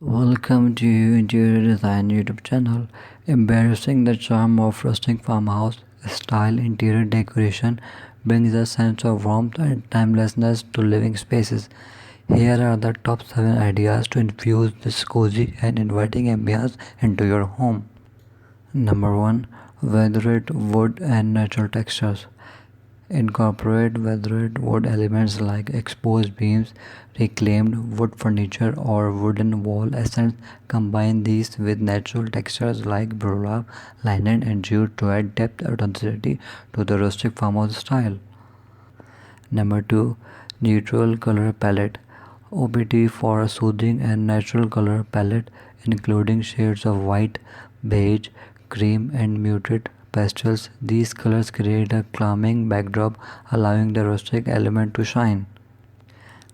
Welcome to Interior Design YouTube channel. Embracing the charm of rustic farmhouse style interior decoration brings a sense of warmth and timelessness to living spaces. Here are the top 7 ideas to infuse this cozy and inviting ambience into your home. Number 1. Weathered wood and natural textures. Incorporate weathered wood elements like exposed beams, reclaimed wood furniture, or wooden wall accents. Combine these with natural textures like burlap, linen, and jute to add depth and authenticity to the rustic farmhouse style. Number 2. Neutral color palette. OBT for a soothing and natural color palette, including shades of white, beige, cream, and muted pastels. These colors create a calming backdrop, allowing the rustic element to shine.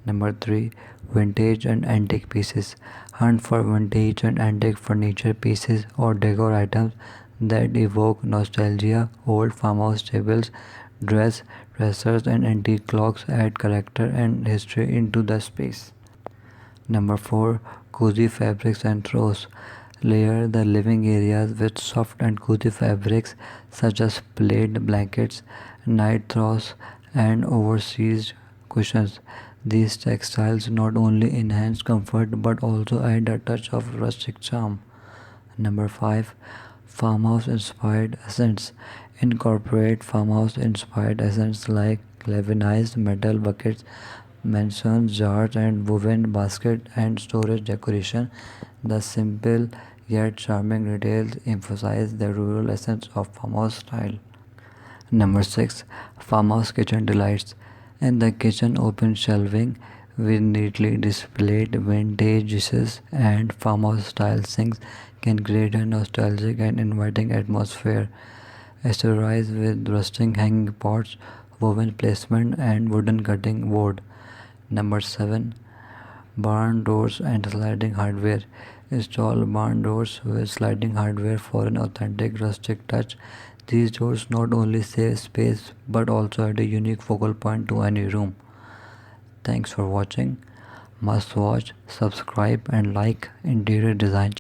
Number 3. Vintage and antique pieces. Hunt for vintage and antique furniture pieces or decor items that evoke nostalgia. Old farmhouse tables, dressers, and antique clocks add character and history into the space. Number 4. Cozy fabrics and throws. Layer the living areas with soft and cozy fabrics such as plaid blankets, night throws, and oversized cushions. These textiles not only enhance comfort but also add a touch of rustic charm. Number 5. Farmhouse inspired accents. Incorporate farmhouse inspired accents like galvanized metal buckets, mason jars, and woven basket and storage decoration. The simple yet charming details emphasize the rural essence of farmhouse style. Number 6. Farmhouse kitchen delights. In the kitchen, open shelving with neatly displayed vintage dishes and farmhouse style sinks can create a nostalgic and inviting atmosphere. Accessorize with rustic hanging pots, woven placement, and wooden cutting board. Number 7. Barn doors and sliding hardware. Install barn doors with sliding hardware for an authentic rustic touch. These doors not only save space but also add a unique focal point to any room. Thanks for watching. Must watch, subscribe, and like Interior Design.